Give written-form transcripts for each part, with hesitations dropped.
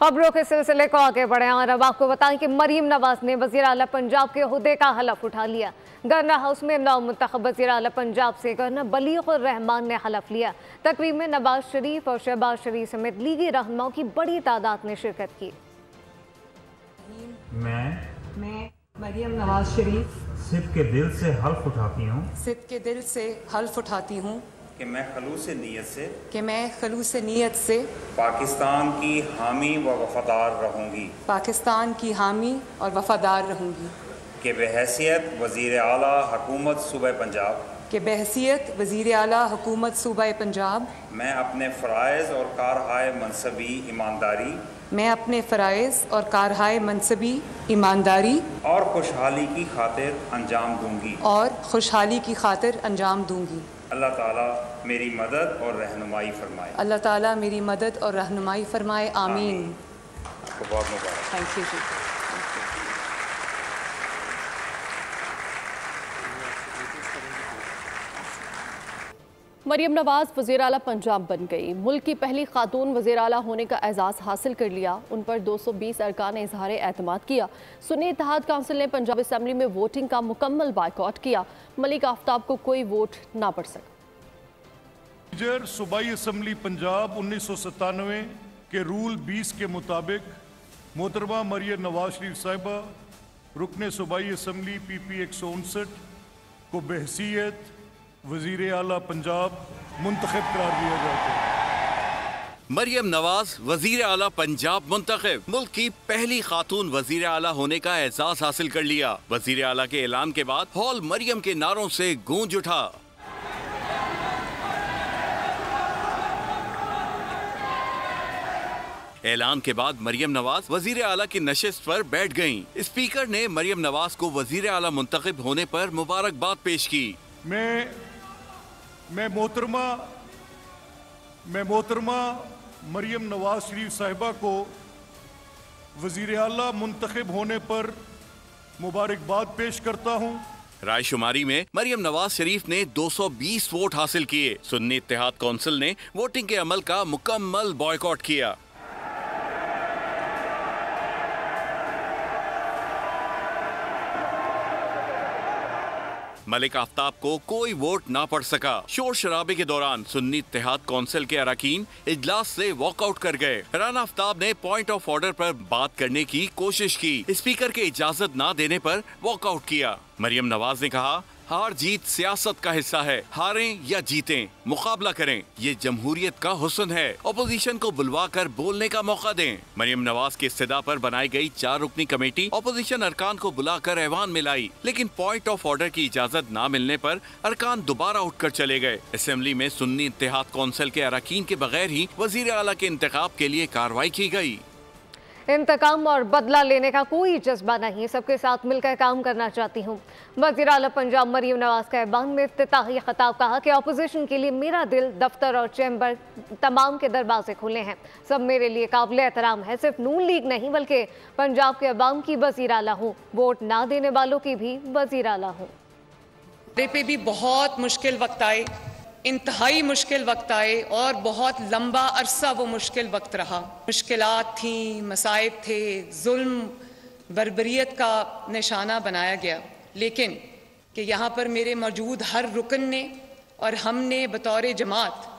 खबरों के सिलसिले को आगे बढ़े और अब आपको बताएं कि मरीम नवाज ने वज़ीर आला पंजाब के ओहदे का हलफ उठा लिया। गवर्नर हाउस में नौमुंतखब वज़ीर आला पंजाब से गवर्नर बलीग़ुर रहमान ने हलफ लिया। तकरीब में नवाज शरीफ और शहबाज शरीफ समेत लीगी रहनुमाओं की बड़ी तादाद ने शिरकत की। मैं मरीम नवाज शरीफ सिद्क़ के दिल से हल्फ उठाती हूँ कि मैं खलूस नीयत से पाकिस्तान की हामी व वफादार रहूँगी कि बहैसियत वज़ीर आला हुकूमत सूबा पंजाब मैं अपने फ़राइज़ और कारहाय मनसबी ईमानदारी और खुशहाली की खातिर अंजाम दूँगी। अल्लाह ताला मेरी मदद और रहनुमाई फरमाए। आमीन। बहुत मुबारक। थैंक यू जी। मरीम नवाज वज़ीर आला पंजाब बन गई। मुल्क की पहली खातून वज़ीर आला होने का एजाज़ हासिल कर लिया। उन पर 220 अरकान ने इजहार एतमाद किया। सुन्नी इत्तेहाद काउंसिल ने पंजाब असम्बली में वोटिंग का मुकम्मल बायकॉट किया। मलिक आफ्ताब को कोई वोट ना पड़ सका। सूबाई असम्बली पंजाब 1997 के रूल 20 के मुताबिक मोहतरमा मरीम नवाज शरीफ साहिबा रुकने सूबाई असम्बली PP 159 को बहसीयत वज़ीर आला पंजाब मुंतखब करार दिया जाता है। मरीम नवाज वज़ीर आला पंजाब मुंतखब। मुल्क की पहली खातून वज़ीर आला होने का एहसास हासिल कर लिया। वज़ीर आला के ऐलान के बाद हॉल मरियम के नारों से गूंज उठा। ऐलान के बाद मरीम नवाज वज़ीर आला की नशिस्त पर बैठ गयीं। स्पीकर ने मरीम नवाज को वज़ीर आला मुंतखब होने पर मुबारकबाद पेश की। मैं मोहतरमा मरीम नवाज शरीफ साहिबा को वज़ीर आला मुंतखब होने पर मुबारकबाद पेश करता हूँ। रायशुमारी में मरीम नवाज शरीफ ने 220 वोट हासिल किए। सुन्नी इत्तेहाद काउंसिल ने वोटिंग के अमल का मुकम्मल बॉयकॉट किया। मलिक आफ्ताब को कोई वोट ना पड़ सका। शोर शराबे के दौरान सुन्नी इत्तेहाद काउंसिल के अरकान इजलास से वॉकआउट कर गए। राना आफ्ताब ने पॉइंट ऑफ ऑर्डर पर बात करने की कोशिश की। स्पीकर के इजाजत ना देने पर वॉकआउट किया। मरीम नवाज ने कहा, हार जीत सियासत का हिस्सा है। हारें या जीतें, मुकाबला करें, ये जमहूरियत का हुस्न है। अपोजिशन को बुलवा कर बोलने का मौका दें। मरीम नवाज की इस्तदा पर बनाई गई 4 रुकनी कमेटी अपोजिशन अरकान को बुलाकर ऐवान में लाई, लेकिन पॉइंट ऑफ ऑर्डर की इजाजत न मिलने पर अरकान दोबारा उठकर चले गए। असेंबली में सुन्नी इत्तेहाद काउंसिल के अरकान के बगैर ही वजीर आला के इंतखाब के लिए कार्रवाई की गई। इंतकाम और बदला लेने का कोई जज्बा नहीं, सबके साथ मिलकर काम करना चाहती हूँ। वज़ीर आला पंजाब मरीम नवाज का ऐवान में इफ्तिताही खिताब कहा कि अपोजिशन के लिए मेरा दिल, दफ्तर और चैम्बर तमाम के दरवाजे खुले हैं। सब मेरे लिए काबिल एहतराम है। सिर्फ नून लीग नहीं बल्कि पंजाब के अवाम की वज़ीर आला हूँ, वोट ना देने वालों की भी वज़ीर आला हूँ। पे भी बहुत मुश्किल वक्त आए, इंतहाई मुश्किल वक्त आए और बहुत लंबा अरसा वो मुश्किल वक्त रहा। मुश्किलात थी, मसाइब थे, जुल्म बर्बरियत का निशाना बनाया गया, लेकिन कि यहाँ पर मेरे मौजूद हर रुकन ने और हमने बतौर जमात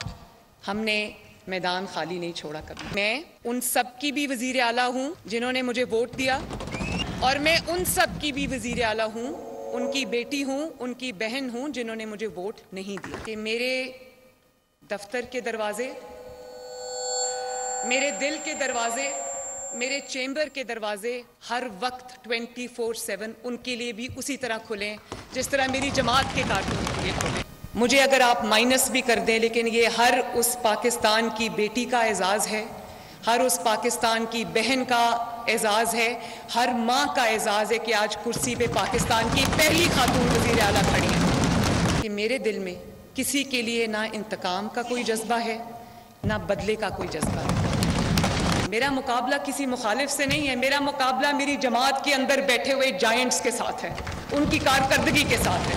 हमने मैदान खाली नहीं छोड़ा कभी। मैं उन सब की भी वज़ीर आला हूँ जिन्होंने मुझे वोट दिया, और मैं उन सब की भी वज़ीर आला हूँ, उनकी बेटी हूँ, उनकी बहन हूँ जिन्होंने मुझे वोट नहीं दिया। कि मेरे दफ्तर के दरवाजे, मेरे दिल के दरवाजे, मेरे चैम्बर के दरवाजे हर वक्त 24/7 उनके लिए भी उसी तरह खुले जिस तरह मेरी जमात के कारकुन के लिए खुले। मुझे अगर आप माइनस भी कर दें, लेकिन ये हर उस पाकिस्तान की बेटी का एजाज़ है, हर उस पाकिस्तान की बहन का एजाज़ है, हर माँ का एजाज़ है कि आज कुर्सी पे पाकिस्तान की पहली खातून वज़ीर आला खड़ी है। कि मेरे दिल में किसी के लिए ना इंतकाम का कोई जज्बा है, ना बदले का कोई जज्बा है। मेरा मुकाबला किसी मुखालिफ से नहीं है, मेरा मुकाबला मेरी जमात के अंदर बैठे हुए जायंट्स के साथ है, उनकी कारकर्दगी के साथ है।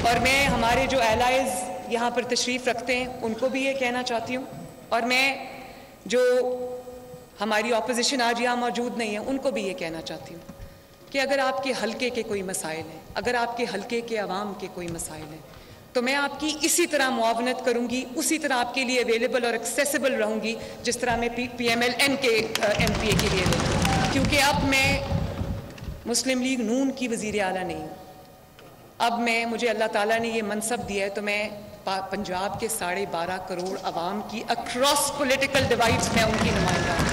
और मैं हमारे जो एलाइज यहाँ पर तशरीफ़ रखते हैं उनको भी ये कहना चाहती हूँ, और मैं जो हमारी ऑपोजिशन आज यहाँ मौजूद नहीं है, उनको भी ये कहना चाहती हूँ कि अगर आपके हलके के कोई मसाइल हैं, अगर आपके हलके के अवाम के कोई मसाइल हैं, तो मैं आपकी इसी तरह मुआवनत करूँगी, उसी तरह आपके लिए अवेलेबल और एक्सेसिबल रहूँगी जिस तरह मैं PMLN के MPA के लिए रहूँगी। क्योंकि अब मैं मुस्लिम लीग नून की वज़ीर आला नहीं हूँ। अब मुझे अल्लाह ताला ने ये मनसब दिया है, तो मैं पंजाब के 12.5 करोड़ अवाम की अक्रॉस पॉलिटिकल डिवाइड्स में उनकी नुमाइंदा हूँ।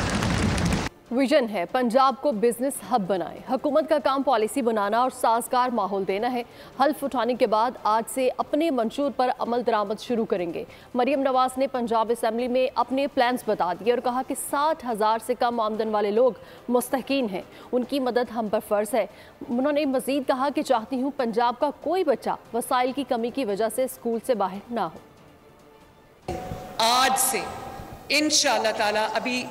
विजन है पंजाब को बिजनेस हब बनाए। हुकूमत का काम पॉलिसी बनाना और साजगार माहौल देना है। हल्फ उठाने के बाद आज से अपने मंशूर पर अमल दरामद शुरू करेंगे। मरियम नवाज ने पंजाब असेंबली में अपने प्लान्स बता दिए और कहा कि 60,000 से कम आमदन वाले लोग मुस्तहकीन हैं, उनकी मदद हम पर फ़र्ज है। उन्होंने मजीद कहा कि चाहती हूँ पंजाब का कोई बच्चा वसाइल की कमी की वजह से स्कूल से बाहर ना हो। आज से इंशाअल्लाह ताला अभी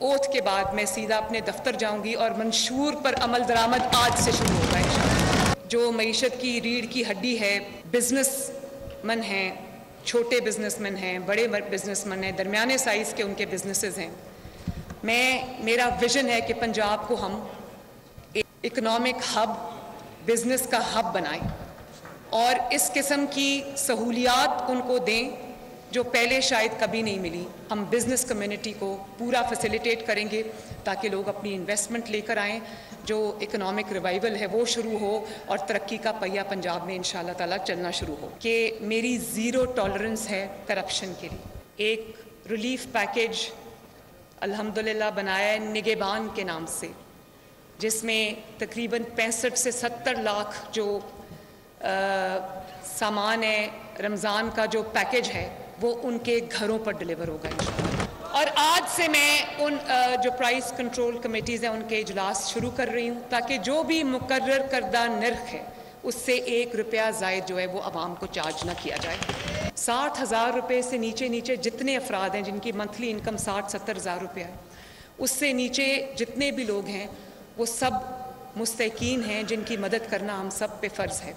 ओथ के बाद मैं सीधा अपने दफ्तर जाऊंगी और मंशूर पर अमल दरामद आज से शुरू होगा इंशाअल्लाह। जो मईशत की रीढ़ की हड्डी है, बिजनेसमैन हैं, छोटे बिजनेसमैन हैं, बड़े बिजनेसमैन हैं, दरमियाने साइज़ के उनके बिजनेसेस हैं। मेरा विजन है कि पंजाब को हम इकोनॉमिक हब, बिजनेस का हब बनाएं और इस किस्म की सहूलियात उनको दें जो पहले शायद कभी नहीं मिली। हम बिज़नेस कम्युनिटी को पूरा फैसिलिटेट करेंगे ताकि लोग अपनी इन्वेस्टमेंट लेकर आएँ, जो इकोनॉमिक रिवाइवल है वो शुरू हो और तरक्की का पहिया पंजाब में इंशाअल्लाह ताला चलना शुरू हो। कि मेरी ज़ीरो टॉलरेंस है करप्शन के लिए। एक रिलीफ पैकेज अल्हम्दुलिल्लाह बनाया है निगहबान के नाम से, जिसमें तकरीबन 65 से 70 लाख जो सामान है, रमज़ान का जो पैकेज है वो उनके घरों पर डिलीवर होगा इंशाअल्लाह। और आज से मैं उन जो प्राइस कंट्रोल कमेटीज़ हैं उनके इजलास शुरू कर रही हूँ ताकि जो भी मुकर्रर करदा नर्ख है उससे 1 रुपया ज़ायद जो है वो आवाम को चार्ज ना किया जाए। 60,000 रुपये से नीचे जितने अफराद हैं जिनकी मंथली इनकम 60-70 हज़ार रुपया है, उससे नीचे जितने भी लोग हैं वो सब मुस्तहकीन हैं जिनकी मदद करना हम सब पे फ़र्ज़ है।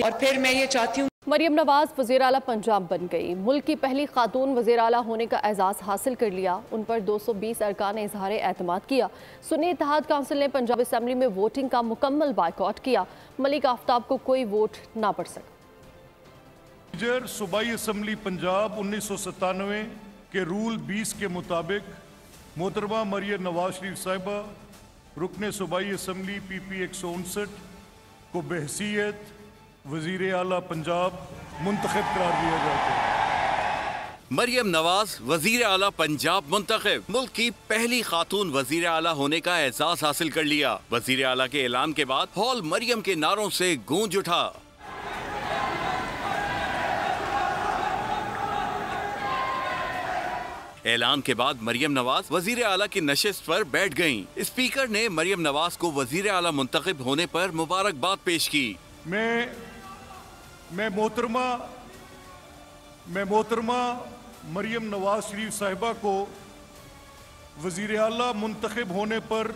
और फिर मैं ये चाहती हूँ, मरियम नवाज वज़ीर आला पंजाब बन गई। मुल्क की पहली खातून वज़ीर आला होने का एजाज़ हासिल कर लिया। उन पर 220 अरकान ने इजहार एतमाद किया। सुन्नी इत्तेहाद काउंसिल ने पंजाब असेंबली में वोटिंग का मुकम्मल बायकॉट किया। मलिक आफ्ताब को कोई वोट ना पड़ सका। सूबाई असम्बली पंजाब 1997 के रूल 20 के मुताबिक मोहतरमा मरियम नवाज शरीफ साहिबा रुकन सूबाई असम्बली PP 159 को बहसीयत वजीर आला पंजाब मुंतखब करार दिया जाता है। मरियम नवाज वजीर आला पंजाब मुंतखब। मुल्क की पहली खातून वजीर आला होने का एहसास हासिल कर लिया। वजीर आला के ऐलान के बाद हॉल मरियम के नारों से गूंज उठा। ऐलान के बाद मरियम नवाज वजीर आला की नशिस्त पर बैठ गयीं। स्पीकर ने मरियम नवाज को वजीर आला मुंतखब होने पर मुबारकबाद पेश की। मैं मोहतरमा मरियम नवाज शरीफ साहिबा को वजीर आला मुंतखब होने पर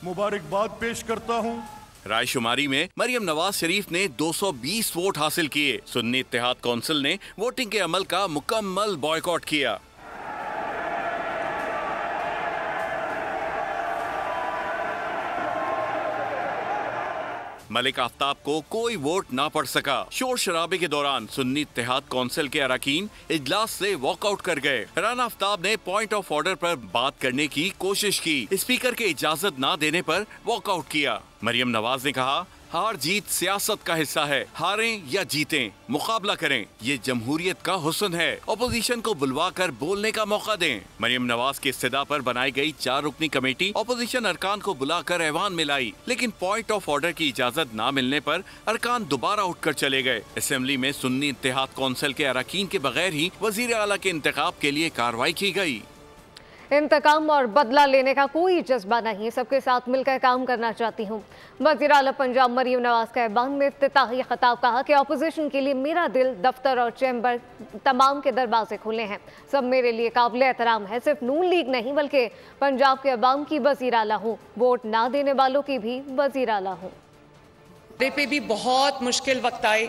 मुबारकबाद पेश करता हूँ। रायशुमारी में मरियम नवाज शरीफ ने 220 वोट हासिल किए। सुन्नी इत्तेहाद काउंसिल ने वोटिंग के अमल का मुकम्मल बॉयकॉट किया। मलिक आफ्ताब को कोई वोट ना पड़ सका। शोर शराबे के दौरान सुन्नी इत्तेहाद काउंसिल के अरकान इजलास से वॉकआउट कर गए। राना आफ्ताब ने पॉइंट ऑफ ऑर्डर पर बात करने की कोशिश की। स्पीकर के इजाजत ना देने पर वॉकआउट किया। मरियम नवाज ने कहा, हार जीत सियासत का हिस्सा है, हारें या जीतें मुकाबला करें, ये जमहूरियत का हुस्न है। ऑपोजिशन को बुलवा कर बोलने का मौका दें। मरियम नवाज की इस्तदा पर बनाई गई 4 रुकनी कमेटी ऑपोजिशन अरकान को बुलाकर ऐवान में लाई, लेकिन पॉइंट ऑफ ऑर्डर की इजाजत न मिलने पर अरकान दोबारा उठकर चले गए। असेंबली में सुन्नी इत्तेहाद काउंसिल के अरकान के बगैर ही वजीर आला के इंतखाब के लिए कार्रवाई की गई। इंतकाम और बदला लेने का कोई जज्बा नहीं, सबके साथ मिलकर काम करना चाहती हूँ। वज़ीर आला पंजाब मरियम नवाज का ऐवान में इफ्तिताही खिताब कहा कि अपोजिशन के लिए मेरा दिल, दफ्तर और चैम्बर तमाम के दरवाजे खुले हैं। सब मेरे लिए काबिल एहतराम है। सिर्फ नून लीग नहीं बल्कि पंजाब के अवाम की वज़ीर आला हूँ, वोट ना देने वालों की भी वज़ीर आला हूँ। पे भी बहुत मुश्किल वक्त आए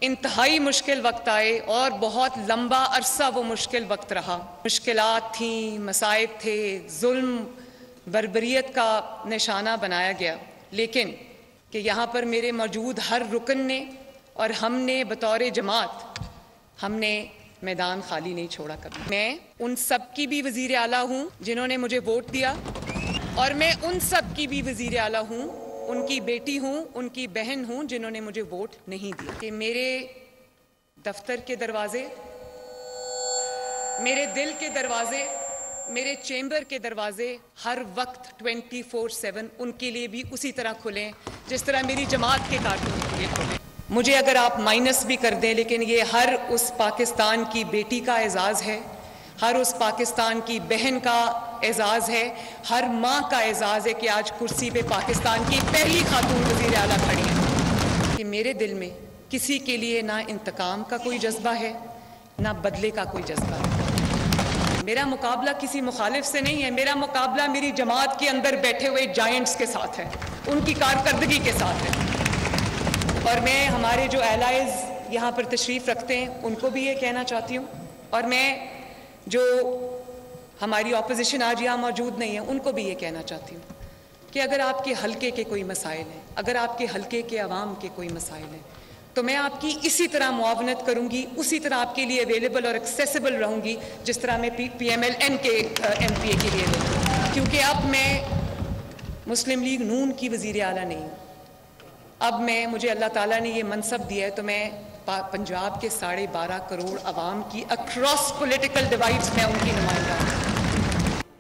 इंतहाई मुश्किल वक्त आए और बहुत लंबा अरसा वो मुश्किल वक्त रहा। मुश्किलात थी, मसाइब थे, जुल्म बर्बरियत का निशाना बनाया गया, लेकिन कि यहाँ पर मेरे मौजूद हर रुकन ने और हमने बतौर जमात हमने मैदान खाली नहीं छोड़ा कभी। मैं उन सब की भी वज़ीर आला हूँ जिन्होंने मुझे वोट दिया, और मैं उन सब की भी वज़ीर आला हूँ, उनकी बेटी हूँ, उनकी बहन हूँ जिन्होंने मुझे वोट नहीं दिया। कि मेरे दफ्तर के दरवाजे, मेरे दिल के दरवाजे, मेरे चैम्बर के दरवाजे हर वक्त 24/7 उनके लिए भी उसी तरह खुलें जिस तरह मेरी जमात के कारकुन के लिए खुले। मुझे अगर आप माइनस भी कर दें, लेकिन ये हर उस पाकिस्तान की बेटी का एजाज़ है, हर उस पाकिस्तान की बहन का एजाज़ है, हर माँ का एजाज़ है कि आज कुर्सी पे पाकिस्तान की पहली खातून वज़ीर आला खड़ी है। कि मेरे दिल में किसी के लिए ना इंतकाम का कोई जज्बा है, ना बदले का कोई जज्बा है। मेरा मुकाबला किसी मुखालिफ से नहीं है, मेरा मुकाबला मेरी जमात के अंदर बैठे हुए जायंट्स के साथ है, उनकी कारकर्दगी के साथ है। और मैं हमारे जो एलाइज यहाँ पर तशरीफ़ रखते हैं उनको भी ये कहना चाहती हूँ, और मैं जो हमारी ऑपोजिशन आज यहाँ मौजूद नहीं है उनको भी ये कहना चाहती हूँ कि अगर आपके हलके के कोई मसाइल हैं, अगर आपके हलके के अवाम के कोई मसाइल हैं, तो मैं आपकी इसी तरह मुआवनत करूँगी, उसी तरह आपके लिए अवेलेबल और एक्सेसिबल रहूँगी जिस तरह मैं PMLN के MPA के लिए रहूँगी। क्योंकि अब मैं मुस्लिम लीग नून की वज़ीर आला नहीं हूँ। अब मुझे अल्लाह ताला ने ये मनसब दिया है, तो मैं पंजाब के 12.5 करोड़ आवाम की अक्रॉस पॉलिटिकल डिवाइड्स में उनकी नुमाइंदा हूँ।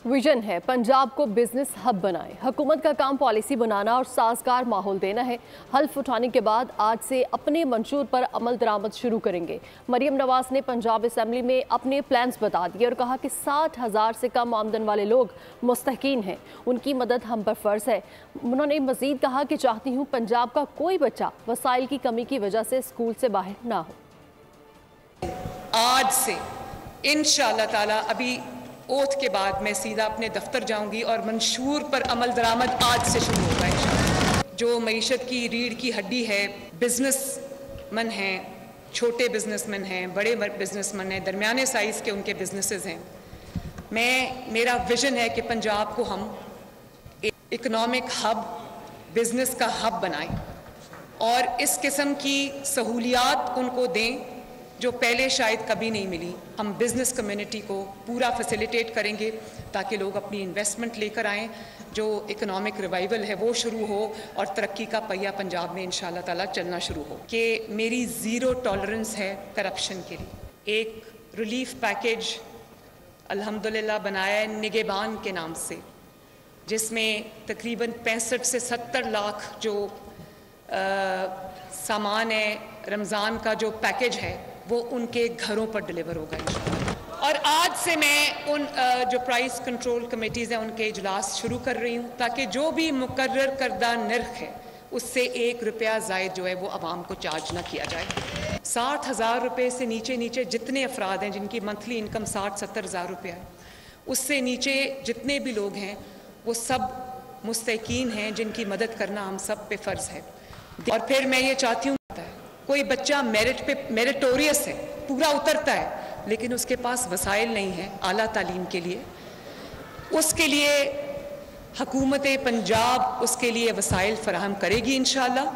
विजन है पंजाब को बिजनेस हब बनाए। हुकूमत का काम पॉलिसी बनाना और साजगार माहौल देना है। हल्फ उठाने के बाद आज से अपने मंशूर पर अमल दरामद शुरू करेंगे। मरियम नवाज ने पंजाब असम्बली में अपने प्लान्स बता दिए और कहा कि 60,000 से कम आमदन वाले लोग मुस्तहकीन हैं, उनकी मदद हम पर फ़र्ज़ है। उन्होंने मज़ीद कहा कि चाहती हूँ पंजाब का कोई बच्चा वसाइल की कमी की वजह से स्कूल से बाहर ना हो। आज से इंशाअल्लाह ताला अभी ओथ के बाद मैं सीधा अपने दफ्तर जाऊंगी और मंशूर पर अमल दरामद आज से शुरू होगा इंशाअल्लाह। जो मईशत की रीढ़ की हड्डी है, बिजनेसमैन हैं, छोटे बिजनेसमैन हैं, बड़े बिजनेसमैन हैं, दरमियाने साइज़ के उनके बिजनेसेस हैं। मेरा विजन है कि पंजाब को हम इकोनॉमिक हब, बिजनेस का हब बनाएं और इस किस्म की सहूलियात उनको दें जो पहले शायद कभी नहीं मिली। हम बिज़नेस कम्युनिटी को पूरा फैसिलिटेट करेंगे ताकि लोग अपनी इन्वेस्टमेंट लेकर आएँ, जो इकोनॉमिक रिवाइवल है वो शुरू हो और तरक्की का पहिया पंजाब में इंशाअल्लाह ताला चलना शुरू हो। कि मेरी ज़ीरो टॉलरेंस है करप्शन के लिए। एक रिलीफ पैकेज अल्हम्दुलिल्लाह बनाया है निगहबान के नाम से, जिसमें तकरीबन 65 से 70 लाख जो सामान है, रमज़ान का जो पैकेज है वो उनके घरों पर डिलीवर होगा इंशाअल्लाह। और आज से मैं उन जो प्राइस कंट्रोल कमेटीज़ हैं उनके इजलास शुरू कर रही हूँ ताकि जो भी मुकर्रर करदा नर्ख है उससे 1 रुपया ज़ायद जो है वो आवाम को चार्ज ना किया जाए। 60,000 रुपये से नीचे जितने अफराद हैं जिनकी मंथली इनकम 60-70 हज़ार रुपया है, उससे नीचे जितने भी लोग हैं वो सब मुस्तहकीन हैं जिनकी मदद करना हम सब पे फ़र्ज़ है। और फिर मैं ये चाहती हूँ, कोई बच्चा मेरिट पे मेरिटोरियस है, पूरा उतरता है, लेकिन उसके पास वसाइल नहीं है आला तालीम के लिए, उसके लिए हुकूमत पंजाब उसके लिए वसाइल फराहम करेगी इंशाअल्लाह।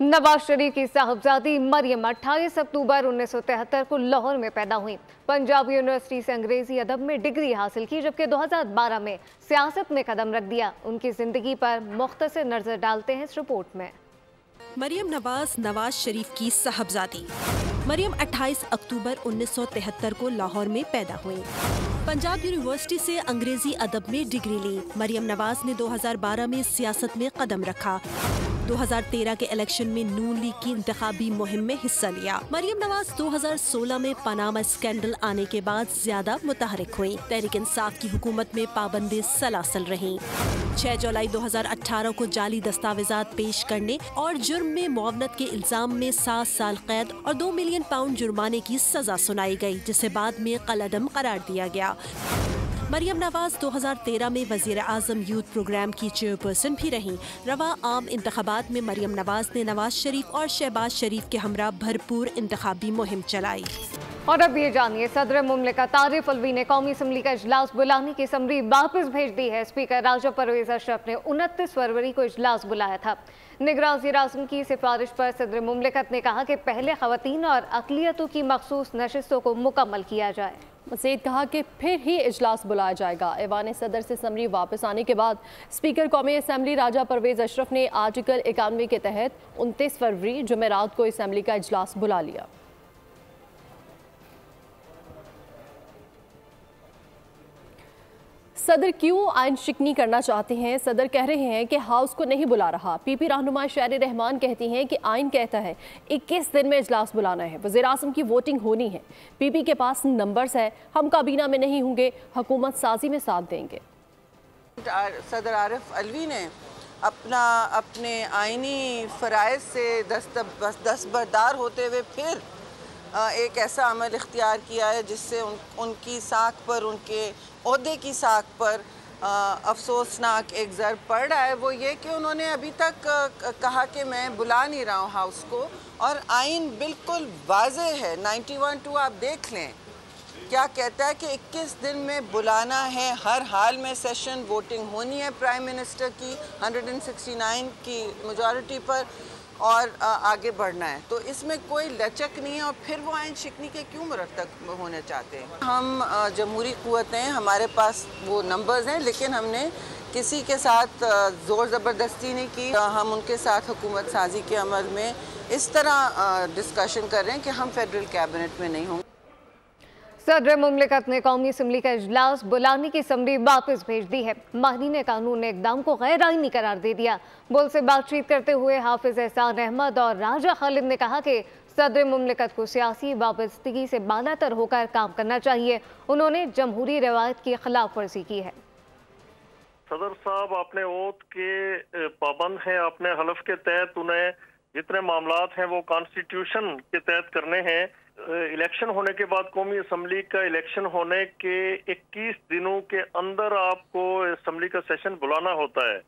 नवाज शरीफ की साहबजादी मरियम 28 अक्टूबर 1973 को लाहौर में पैदा हुई। पंजाब यूनिवर्सिटी से अंग्रेजी अदब में डिग्री हासिल की, जबकि 2012 में सियासत में कदम रख दिया। उनकी जिंदगी पर मुख्तसर नजर डालते हैं इस रिपोर्ट में। मरियम नवाज शरीफ की साहबजादी। मरियम 28 अक्टूबर 1973 को लाहौर में पैदा हुई। पंजाब यूनिवर्सिटी से अंग्रेजी अदब में डिग्री ली। मरियम नवाज ने 2012 में सियासत में कदम रखा। 2013 के इलेक्शन में नून लीग की इंतखाबी मुहिम में हिस्सा लिया। मरियम नवाज 2016 में पनामा स्कैंडल आने के बाद ज्यादा मुतहरिक हुई। तहरीक इंसाफ की हुकूमत में पाबंदी सलासल रही। 6 जुलाई 2018 को जाली दस्तावेजात पेश करने और जुर्म में मुआवनत के इल्जाम में 7 साल कैद और 2 मिलियन पाउंड जुर्माने की सजा सुनाई गई, जिसे बाद में कलअदम करार दिया गया। मरियम नवाज 2013 में वजीर आजम यूथ प्रोग्राम की चेयरपर्सन भी रहीं। रवा आम इंतखाबात में मरियम नवाज ने नवाज शरीफ और शहबाज शरीफ के हमरा भरपूर इंतखाबी मुहिम चलाई। और अब ये जानिए, सदर मुमलिकत तारिफ अलवी ने कौमी असम्बली का इजलास बुलाने की समरी वापस भेज दी है। स्पीकर राजा परवेज अशरफ ने 29 फरवरी को इजलास बुलाया था। निगरान वज़ीर आज़म की सिफारिश पर सदर मुमलिकत ने कहा कि पहले ख़वातीन और अक़लियतों की मखसूस नशिस्तों को मुकम्मल किया जाए। मज़ीद कहा कि फिर ही इजलास बुलाया जाएगा। ऐवान सदर से समरी वापस आने के बाद स्पीकर कौमी असम्बली राजा परवेज अशरफ ने आर्टिकल 91 के तहत 29 फरवरी जुमेरात को असम्बली का इजलास बुला लिया। सदर क्यों आइन शिकनी करना चाहते हैं? सदर कह रहे हैं कि हाउस को नहीं बुला रहा। पीपी रहनुमा शायर रहमान कहती हैं कि आइन कहता है 21 दिन में इजलास बुलाना है, वज़ीर आज़म की वोटिंग होनी है, पीपी के पास नंबर्स है, हम काबीना में नहीं होंगे, हुकूमत साजी में साथ देंगे। सदर आरिफ अलवी ने अपने आइनी फ़राइज़ से दस्तबरदार होते हुए फिर एक ऐसा अमल इख्तियार किया है जिससे उनकी साख पर, उनके ओहदे की साख पर अफसोसनाक एक ज़र पड़ रहा है। वो ये कि उन्होंने अभी तक कहा कि मैं बुला नहीं रहा हूँ हाउस को, और आइन बिल्कुल वाज़े है। 91(2) आप देख लें क्या कहता है कि 21 दिन में बुलाना है, हर हाल में सेशन, वोटिंग होनी है प्राइम मिनिस्टर की 169 की मेजॉरिटी पर, और आगे बढ़ना है। तो इसमें कोई लचक नहीं है। और फिर वो आइन शिकनी के क्यों मुरतब होने चाहते हैं? हम जमहूरी क़ुव्वत हैं, हमारे पास वो नंबर्स हैं, लेकिन हमने किसी के साथ ज़ोर ज़बरदस्ती नहीं की। हम उनके साथ हुकूमत साजी के अमल में इस तरह डिस्कशन कर रहे हैं कि हम फेडरल कैबिनेट में नहीं होंगे। सदर मुमलिकत ने कौमी असम्बली का इजलास बुलाने की समरी वापस भेज दी है। माहिरीन कानून ने इक़दाम को गैर आइनी करार दे दिया। बुल से बातचीत करते हुए हाफिज एहसान अहमद और राजा खालिद ने कहा कि सदर मुमलिकत को सियासी वाबस्तगी से बालातर होकर काम करना चाहिए। उन्होंने जमहूरी रवायत की खिलाफ वर्जी की है। सदर साहब अपने ओथ के पाबंद हैं, अपने हलफ के तहत उन्हें जितने मामलात हैं वो कॉन्स्टिट्यूशन के तहत करने हैं। इलेक्शन होने के बाद कौमी असम्बली का इलेक्शन होने के 21 दिनों के अंदर आपको असम्बली का सेशन बुलाना होता है।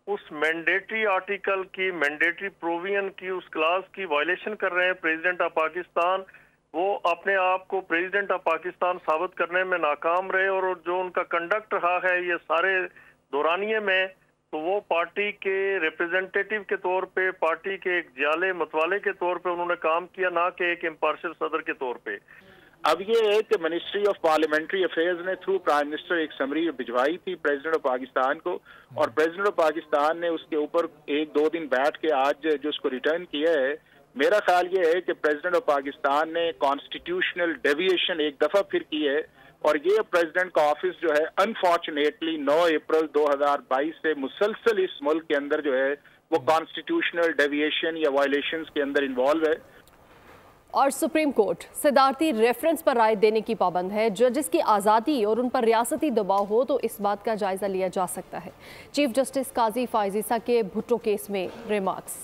उस मैंडेटरी आर्टिकल की, मैंडेटरी प्रोविजन की, उस क्लास की वायलेशन कर रहे हैं प्रेसिडेंट ऑफ पाकिस्तान। वो अपने आप को प्रेसिडेंट ऑफ पाकिस्तान साबित करने में नाकाम रहे, और जो उनका कंडक्ट रहा है ये सारे दौरानिये में, तो वो पार्टी के रिप्रेजेंटेटिव के तौर पे, पार्टी के एक जाले मतवाले के तौर पे उन्होंने काम किया, ना कि एक इम्पार्शियल सदर के तौर पे। अब ये है कि मिनिस्ट्री ऑफ पार्लियामेंट्री अफेयर्स ने थ्रू प्राइम मिनिस्टर एक समरी भिजवाई थी प्रेसिडेंट ऑफ पाकिस्तान को, और प्रेसिडेंट ऑफ पाकिस्तान ने उसके ऊपर 1-2 दिन बैठ के आज जो उसको रिटर्न किया है। मेरा ख्याल ये है कि प्रेसिडेंट ऑफ पाकिस्तान ने कॉन्स्टिट्यूशनल डेविएशन एक दफा फिर की है, और ये प्रेसिडेंट का ऑफिस जो है अनफॉर्चुनेटली 9 अप्रैल 2022 से मुसलसल इस मुल्क के अंदर जो है वो कॉन्स्टिट्यूशनल डेविएशन या वायलेशंस के अंदर इन्वॉल्व है। और सुप्रीम कोर्ट सदारती रेफरेंस पर राय देने की पाबंद है। जजेस की आज़ादी और उन पर रियासती दबाव हो तो इस बात का जायजा लिया जा सकता है। चीफ जस्टिस काजी फायजीसा के भुट्टो केस में रिमार्क्स।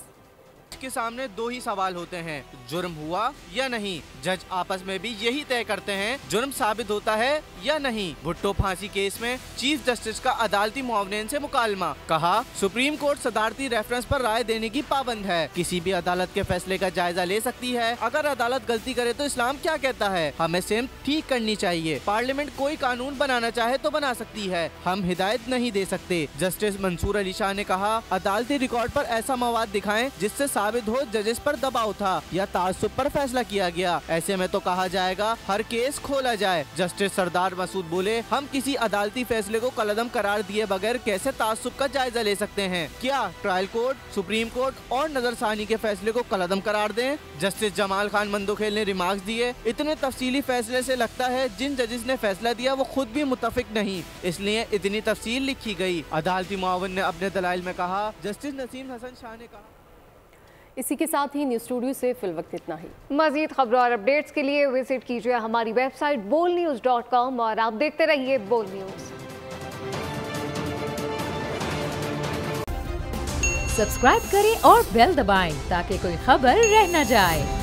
के सामने 2 ही सवाल होते हैं, जुर्म हुआ या नहीं। जज आपस में भी यही तय करते हैं जुर्म साबित होता है या नहीं। भुट्टो फांसी केस में चीफ जस्टिस का अदालती मुआवनेन से मुकालमा। कहा सुप्रीम कोर्ट सदारती रेफरेंस पर राय देने की पाबंद है, किसी भी अदालत के फैसले का जायजा ले सकती है। अगर अदालत गलती करे तो इस्लाम क्या कहता है, हमें सिर्फ ठीक करनी चाहिए। पार्लियामेंट कोई कानून बनाना चाहे तो बना सकती है, हम हिदायत नहीं दे सकते। जस्टिस मंसूर अली शाह ने कहा अदालती रिकॉर्ड पर ऐसा मवाद दिखाएं जिससे साबित हो जजेस पर दबाव था या तासुब पर फैसला किया गया। ऐसे में तो कहा जाएगा हर केस खोला जाए। जस्टिस सरदार मसूद बोले हम किसी अदालती फैसले को कलअदम करार दिए बगैर कैसे तासुब का जायजा ले सकते हैं। क्या ट्रायल कोर्ट, सुप्रीम कोर्ट और नजरसानी के फैसले को कलअदम करार दें। जस्टिस जमाल खान मंदोखेल ने रिमार्क्स दिए इतने तफसीली फैसले से लगता है जिन जजेस ने फैसला दिया वो खुद भी मुतफिक नहीं, इसलिए इतनी तफसील लिखी गई। अदालती मुआवन ने अपने दलाइल में कहा। जस्टिस नसीम हसन शाह ने कहा। इसी के साथ ही न्यूज़ स्टूडियो से फिल वक्त इतना ही। मज़ीद खबरों और अपडेट्स के लिए विजिट कीजिए हमारी वेबसाइट bolnews.com और आप देखते रहिए बोल न्यूज़। सब्सक्राइब करें और बेल दबाएं ताकि कोई खबर रह न जाए।